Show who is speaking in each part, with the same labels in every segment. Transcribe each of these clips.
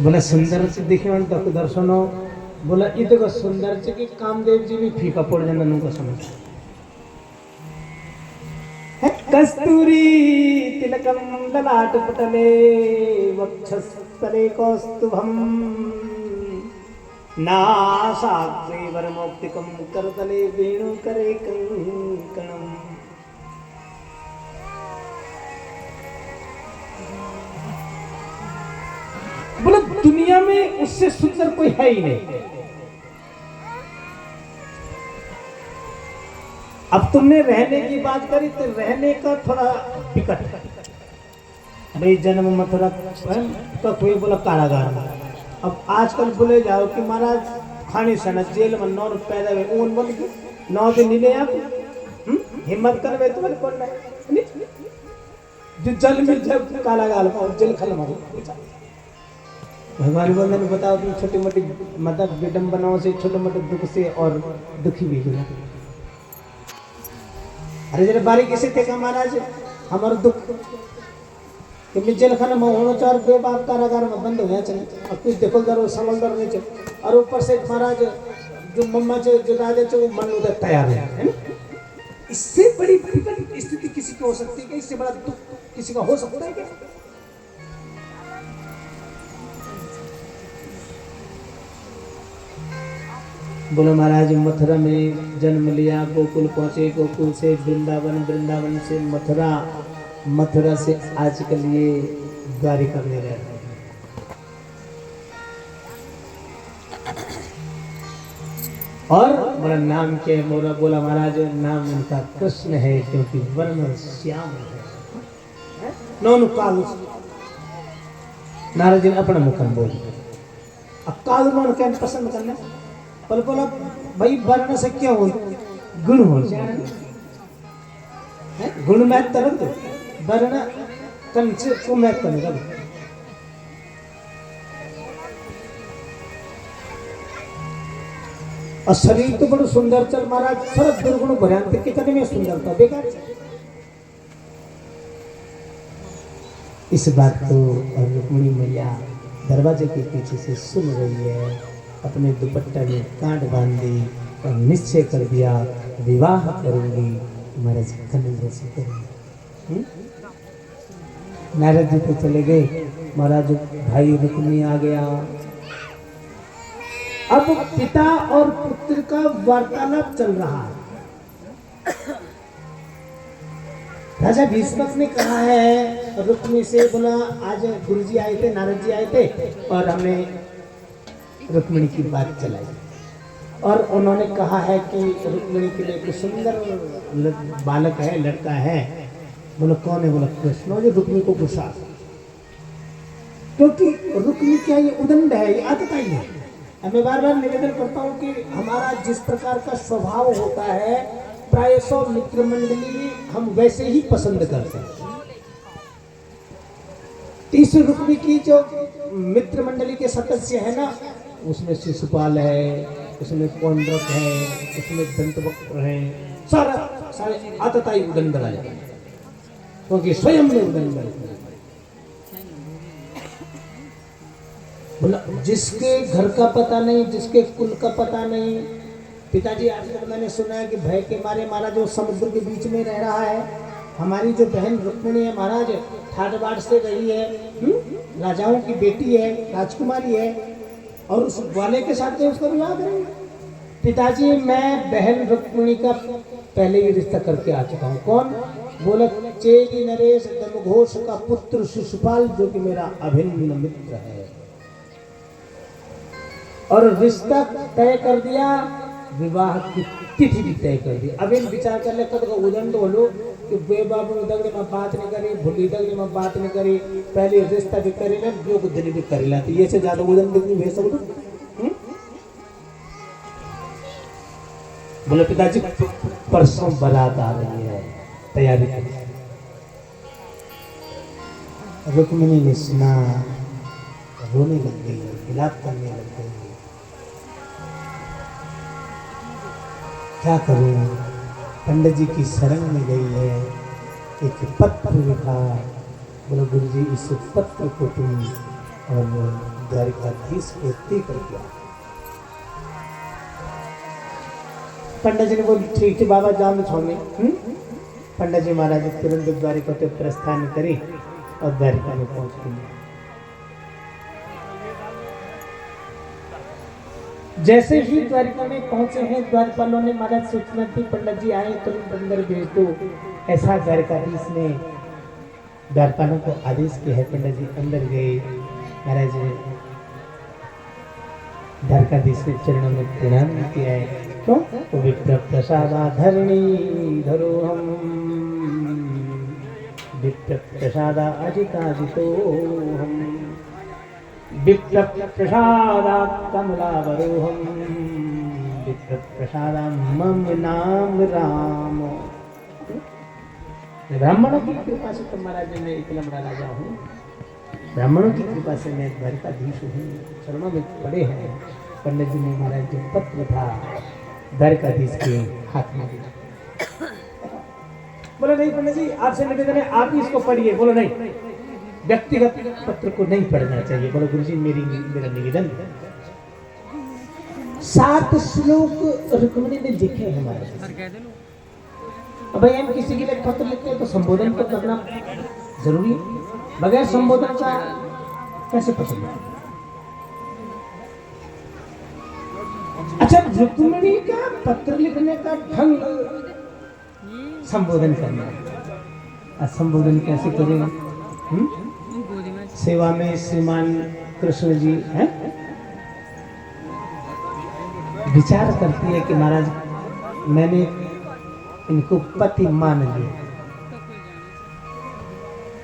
Speaker 1: बोला सुंदर से दिखे तो दर्शन बोला इतक सुंदर से कि कामदेव जी भी फीका पड़ जाना उनका समझ कस्तूरी तिलकम ललाट पटले वक्षस्थले कौस्तुभम नासाग्रे वरमौक्तिकम करतले वेणु करे कंकणम। बोलो दुनिया में उससे सुंदर कोई है ही नहीं। अब तुमने रहने की बात करी तो रहने का थोड़ा विकट है भाई। जन्म मथुरा का कोई बोला कारागार में। अब आजकल बोले जाओ कि महाराज खानी सना जेल में 9 पैदा हुए ऊन बोल के 9 दिन नहीं ले आप हिम्मत कर तुम्हारे बोलना जो जल में जब कारागार में जेल खल मारो भगवान बोल ने बताओ तुम छोटी मोटी मतलब विडम्बनाओं से छोटे मोटे दुख से और दुखी भी हो। अरे जरा बारीकी से देखा महाराज हमारा दुख कि जेल खाना में होना चार बेबाक कारागार में बंद हो चले और कुछ देखो करो समझदार नहीं चले और ऊपर से महाराज जो मम्मा जो राजा वो मन उधर तैयार है ना। इससे बड़ी विकट स्थिति किसी की हो सकती है क्या? इससे बड़ा दुख किसी का हो सकता है क्या? बोलो महाराज मथुरा में जन्म लिया, गोकुल पहुंचे, गोकुल से वृंदावन, वृंदावन से मथुरा, मथुरा से आजकल ये द्वारिका में रहते हैं। और बोला नाम क्या है? मोरा बोला महाराज नाम उनका कृष्ण है क्योंकि वर्ण श्याम है। नौनु काल नारद जी ने अपना मुखम बोल अब काल नौन क्या पसंद करना बोल बोला भाई वर्ण से क्या हो गुण हो गुण में तरंग वर्ण कन से को मैं करेगा। और शरीर तो बड़ा सुंदर चल महाराज सर्व दुर्गुण भ्रांति कितने में सुंदरता बेकार। इस बात को रुक्मिणी मैया दरवाजे के पीछे से सुन रही है। अपने दुपट्टा में गांठ बांधी और निश्चय कर दिया विवाह करूंगी महाराज कन्हैया से करूंगी। नारद जी तो चले गए। महाराज भाई रुक्मिणी आ गया। अब पिता और पुत्र का वार्तालाप चल रहा है। राजा भीष्मक ने कहा है रुक्मिणी से बोला आज गुरुजी आए थे, नारद जी आए थे और हमने रुक्मिणी की बात चलाई और उन्होंने कहा है कि रुक्मिणी के लिए एक सुंदर बालक है, लड़का है। बोलो कौन है? बोला कृष्ण। जो रुक्मिणी को गुस्सा क्योंकि रुक्मिणी क्या ये उदंड है, ये आतताई है। मैं बार बार निवेदन करता हूँ कि हमारा जिस प्रकार का स्वभाव होता है प्रायशः मित्र मंडली हम वैसे ही पसंद करते हैं। इस रुक्मिणी की जो मित्र मंडली के सदस्य है ना उसमें शिशुपाल है, उसमें पौंड्रक है, उसमें दंतवक्र है, सारे आतताई उदंड आ जाते हैं क्योंकि स्वयं ने उदंड बोला जिसके घर का पता नहीं, जिसके कुल का पता नहीं। पिताजी आजकल मैंने सुना है कि भय के मारे महाराज वो समुद्र के बीच में रह रहा है। हमारी जो बहन रुक्मिणी है महाराज ठाट से रही है, राजाओं की बेटी है, राजकुमारी है और उस वाले के साथ उसका विवाह करेंगे। पिताजी मैं बहन रुक्मिणी का पहले ही रिश्ता करके आ चुका हूँ। कौन? बोला चेदी नरेश दमघोष का पुत्र शिशुपाल जो कि मेरा अभिन्न मित्र है और रिश्ता तय कर दिया, विवाह की तिथि भी तय कर दी। अब इन विचार कर ले कद को उदंड बोलो कि बे बाबू दगड़े में बात नहीं करी, भूली दगड़े में बात नहीं करी, पहले रिश्ता भी करे ना जो दिन भी कर लाती ये से ज्यादा उदंड नहीं भेज सकते। बोले पिताजी परसों बारात आ रही है, तैयारी करिए। रुक्मिणी ने सुना, रोने लग गई, विलाप करने लग गई। क्या करूं? पंडित जी की शरण में गई है, एक पत्र लिखा, बोलो गुरु जी इस पत्र को तुम और द्वारिकाधीश को देकर दिया। पंडित जी ने बोली ठीक है बाबा जान छोड़ने। पंडित जी महाराज तुरंत द्वारिका के प्रस्थान करे और द्वारिका में पहुंच गए। जैसे ही द्वारिका में पहुंचे हैं द्वारपालों ने महाराज सूचना दी पंडित जी आए तुरंत अंदर भेज दो। ऐसा द्वारकाधीश ने द्वारपालों को आदेश किया है। पंडित जी अंदर गए। महाराज द्वारकाधीश के चरणों में प्रणाम किया है। क्यों तो विप्र प्रसादा धरणी धरो हम विप्र प्रसादा अजिताजितो हम विप्र प्रसादा कमलावरोहम विप्र प्रसादा मम नाम राम। ब्राह्मणों की कृपा से तो महाराज मैं इतना बड़ा राजा हूँ। ब्राह्मणों की कृपा से मैं द्वारिकाधीश हूँ। चरणों में पड़े हैं। पंडित जी ने महाराज जो पत्र था द्वारिकाधीश के हाथ में दिया। बोला नहीं पंडित जी आपसे निवेदन है आप ही इसको पढ़िए। बोलो नहीं व्यक्तिगत पत्र को नहीं पढ़ना चाहिए। बोलो गुरुजी मेरा निवेदन। 7 श्लोक रुक्मिणी ने लिखे हैं हमारे। अब भाई हम किसी के लिए पत्र लिखते हैं तो संबोधन तो करना जरूरी है। बगैर संबोधन का कैसे पसंद है? अच्छा रुक्मिणी का पत्र लिखने का ढंग संबोधन करना। संबोधन कैसे करेंगे? सेवा में श्रीमान कृष्ण जी हैं विचार करती है कि महाराज मैंने इनको पति मान लिया।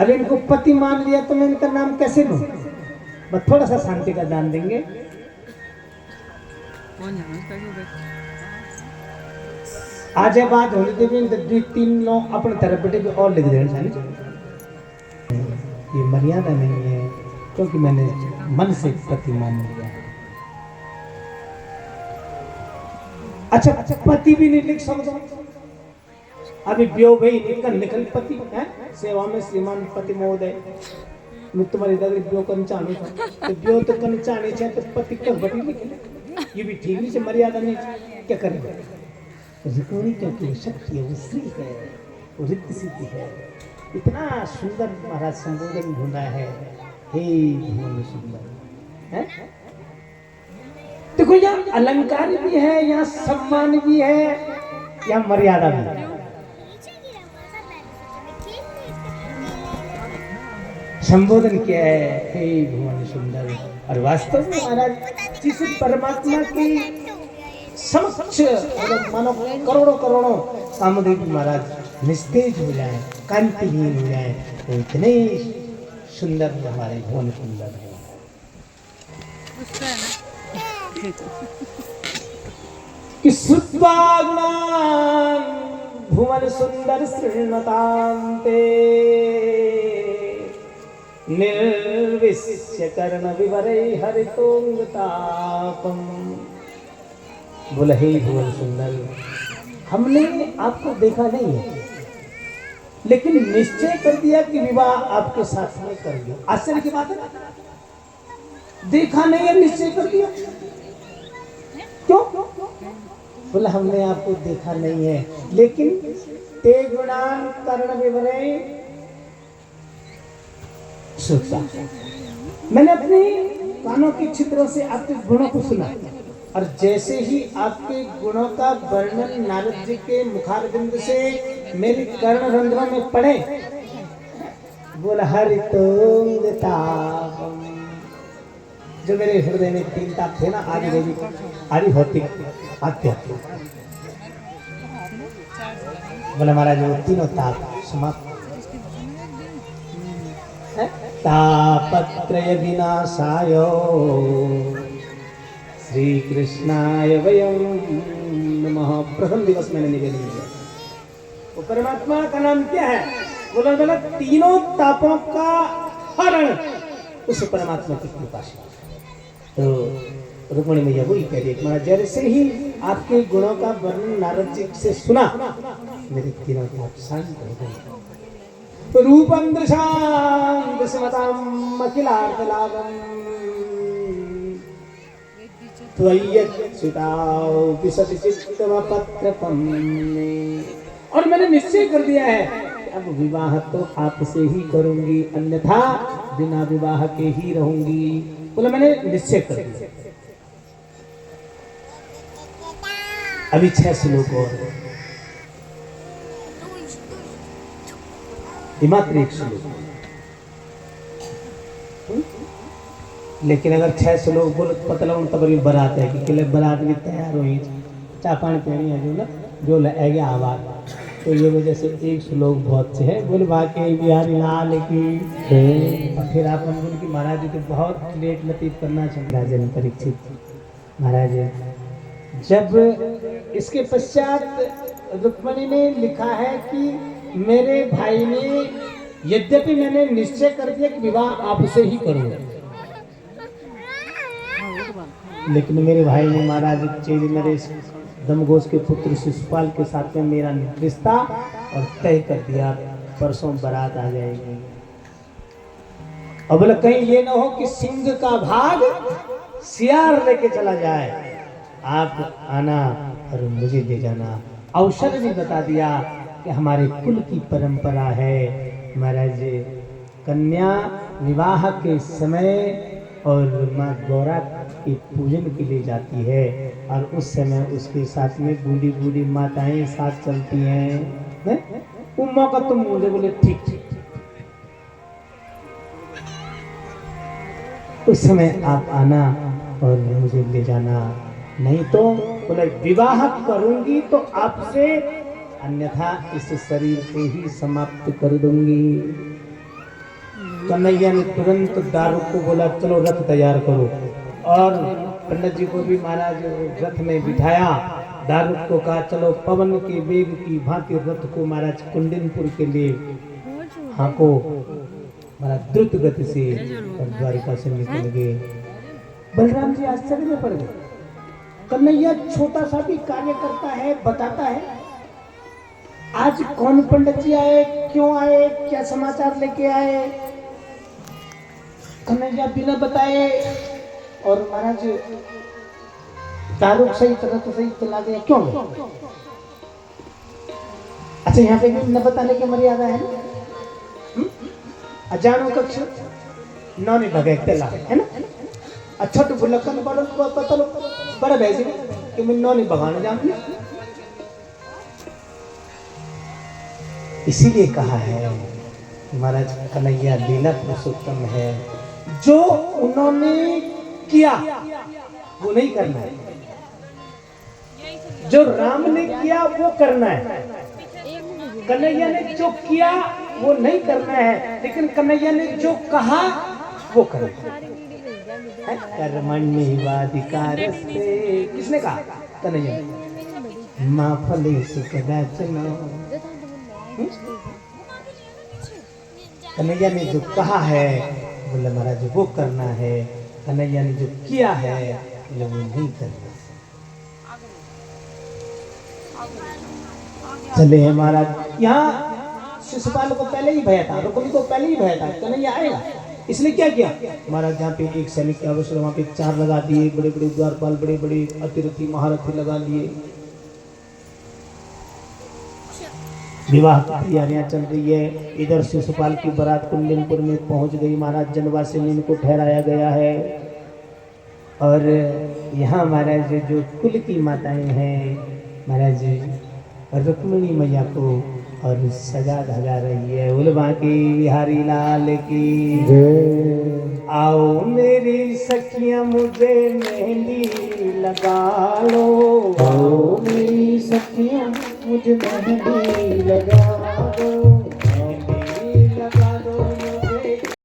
Speaker 1: अब इनको पति मान लिया तो मैं इनका नाम कैसे लूं? बस थोड़ा सा शांति का दान देंगे। आज बात होनी चाहिए 3 अपने तरफ बेटे भी और लिख देना चाहिए। ये मर्यादा नहीं है क्योंकि मैंने मन से पति मान लिया। अच्छा पति भी नहीं लिख सकता। अभी ब्यो भाई निकल पति है सेवा में श्रीमान पति महोदय मैं तुम्हारी दादी ब्यो करना चाहनी था तो ब्यो तो करना चाहनी चाहिए तो पति कब बटी लिखे ये भी ठीक नहीं से मर्यादा नहीं क्या करेगा। रिकोरी क्योंकि वो शक्ति है वो श्री है वो रिक्त सिद्धि है। इतना सुंदर महाराज संबोधन ढूंढा है। हे भुवन सुंदर है। देखो यहाँ अलंकार भी है यहाँ सम्मान भी है यहाँ मर्यादा भी है। संबोधन क्या है हे भुवन सुंदर। और वास्तव में महाराज जिस परमात्मा की समक्ष मानो करोड़ों कामदेव महाराज निस्तेज हो जाए कांतिहीन हो जाए तो इतने सुंदर हमारे भुवन सुंदर है। कि सुत्वाग्नान भुवन सुंदर श्रृणतांते निर्विश्य कर्ण विवरे हरितोंगतापम। बोला हे भुवन सुंदर हमने आपको देखा नहीं है लेकिन निश्चय कर दिया कि विवाह आपके साथ में कर दिया। आश्चर्य की बात है। देखा नहीं है निश्चय कर दिया क्यों? बोला हमने आपको देखा नहीं है लेकिन ते गुणान कर्ण विवरे सुनता। मैंने अपने कानों के छिद्रों से आपके गुणों को सुना और जैसे ही आपके गुणों का वर्णन नारद जी के मुखारबिंद से मेरे कर्ण रंध्रों में पड़े बोला हरितोंगतापम। जो मेरे हृदय में 3 ताप थे ना आदि देवी आदि भौतिक आध्यात्मिक बोला महाराज वो तीनों ताप समाप्त। तापत्रय विनाशाय श्री कृष्णाय वयं नमः। प्रथम दिवस मैंने निवेदन किया। वो परमात्मा का नाम क्या है? बोला तीनों तापों का हरण उस परमात्मा की कृपा से। तो रुक्मिणी मैया वही कह रही है जैसे ही आपके गुणों का वर्णन नारद जी से सुना मेरे तीनों ताप शांत हो गए। रूपम दृशाम विस्मतामखिलार्धलाभम् त्वय्यच्युताौ विशति चित्तमपत्रपम्। और मैंने निश्चय कर दिया है अब विवाह तो आपसे ही करूंगी, अन्यथा बिना विवाह के ही रहूंगी। बोला मैंने निश्चय कर दिया। अभी 6 श्लोक और मात्र 1 श्लोक, लेकिन अगर 6 श्लोक बोलो पता लगा तब बारात है कि बारात भी तैयार हुई, चाय पानी पीनी है जो ना जो लगे आवाज, तो ये वजह से 1 श्लोक बहुत से है। बोले बाकी बिहारी लाल की। और फिर आप बोले कि महाराज जी तो बहुत लेट लतीफ करना चाहिए। राजन परीक्षित महाराज जब इसके पश्चात रुक्मणी ने लिखा है कि मेरे भाई ने यद्यपि मैंने निश्चय कर दिया कि विवाह आपसे ही करूंगा, लेकिन मेरे भाई ने महाराज चेली मेरे दमघोष के पुत्र शिशुपाल के साथ में मेरा रिश्ता और तय कर दिया, परसों बारात आ जाएगी। अब बोले कहीं ये ना हो कि सिंह का भाग सियार लेके चला जाए, आप आना और मुझे ले जाना। अवसर भी बता दिया कि हमारे कुल की परंपरा है महाराज कन्या विवाह के समय और माँ गौरा के पूजन के लिए जाती है और उस समय उसके साथ में बूढ़ी बूढ़ी माताएं साथ चलती हैं। वो मौका तुम मुझे बोले ठीक ठीक, उस समय आप आना और मुझे ले जाना, नहीं तो बोले विवाह करूंगी तो आपसे, अन्यथा इस शरीर को ही समाप्त कर दूंगी। कन्हैया ने तुरंत दारू को बोला चलो रथ तैयार करो, और पंडित जी को भी महाराज रथ में बिठाया। दारू को कहा चलो पवन के वेग की भांति रथ को महाराज कुंडनपुर के लिए हाको, महाराज द्रुत गति से द्वारिका से निकल गए। बलराम जी आश्चर्य में पड़ गए। कन्हैया छोटा सा भी कार्य करता है, बताता है। आज कौन पंडित जी आए, क्यों आए, क्या समाचार लेके आए, कन्हैया बिना बताए और महाराज दारू सही तरह तो सही चला दिया, क्यों? अच्छा यहाँ पे भी न बताने की मर्यादा है ना। अजानो कक्ष नौनी भगे तेला है ना। अच्छा तो बुलकन बड़ो पता लो बड़ा भैंसी कि मैं नौनी भगाने जाऊंगी। इसीलिए कहा है महाराज कन्हैया लीला पुरुषोत्तम है, जो उन्होंने किया वो नहीं करना है, जो राम ने किया वो करना है। कन्हैया ने जो किया वो नहीं करना है, लेकिन कन्हैया ने जो कहा वो करना है। कर्मण्येवाधिकारस्ते किसने कहा? कन्हैया। मा फलेषु कदाचन, कन्हैया ने जो कहा है बोले महाराज वो करना है, कन्हैया ने जो किया है बोले वो नहीं करना। चले हैं महाराज। यहाँ शिशुपाल को पहले ही भय था, रुक्मिणी को पहले ही भय था कन्हैया आएगा, इसलिए क्या किया महाराज जहाँ पे एक सैनिक की आवश्यकता वहाँ पे 4 लगा दिए, बड़े बड़े द्वारपाल, बड़े बड़े अतिरथी महारथी लगा लिए। विवाह की तैयारियां चल रही है। इधर शिशुपाल की बारात कुंडनपुर में पहुंच गई। महाराज जनवासी में इनको ठहराया गया है और यहाँ महाराज जो कुल की माताएं हैं महाराज रुक्मिणी मैया को और सजा धजा रही है। उलवा की बिहारी लाल की जय। आओ मेरी सखियां मुझे मेहंदी लगा लो, आओ मेरी सखियां मुझे मेहंदी लगा दो,